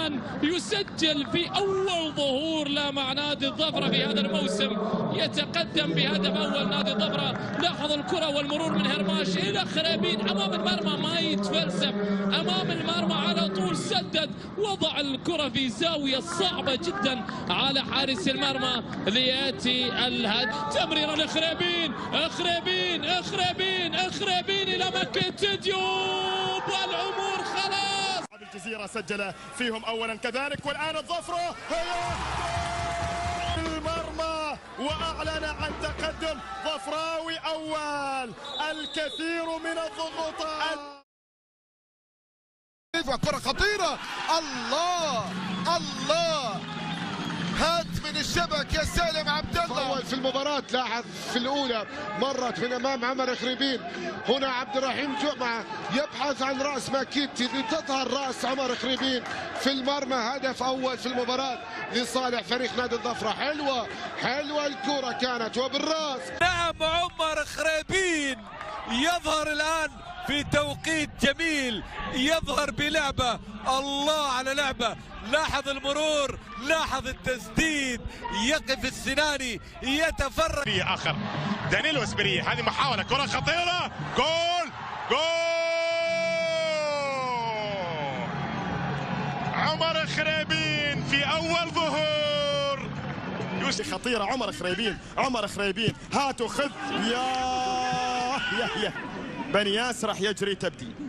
الآن يسجل في أول ظهور له مع نادي الظفرة في هذا الموسم، يتقدم بهدف أول نادي الظفرة. لاحظ الكرة والمرور من هرماش إلى خريبين أمام المرمى، ما يتفلسف أمام المرمى على طول، سدد، وضع الكرة في زاوية صعبة جدا على حارس المرمى ليأتي الهدف. تمريرة لخريبين، خريبين إلى مكة ديوب، والأمور خلاص. الجزيرة سجل فيهم أولا كذلك، والآن الظفرة هي المرمى وأعلن عن تقدم ظفراوي أول. الكثير من الضغوطات، كرة خطيرة، الله الله، هات من الشبك يا سالم عبد الله. في المباراة لاحظ في الأولى مرت من أمام عمر خريبين، هنا عبد الرحيم جمعة يبحث عن رأس ماكيتي لتظهر رأس عمر خريبين في المرمى. هدف أول في المباراة لصالح فريق نادي الظفرة. حلوة الكرة كانت وبالراس. نعم، عمر خريبين يظهر الآن في توقيت جميل، يظهر بلعبة، الله على لعبة. لاحظ المرور، لاحظ التسديد، يقف السناني يتفرج. في آخر دانيلو اسبري، هذه محاولة، كرة خطيرة، جول عمر خريبين في أول ظهور. خطيرة عمر خريبين، هاتوا خذ، يا بني ياس راح يجري تبديل.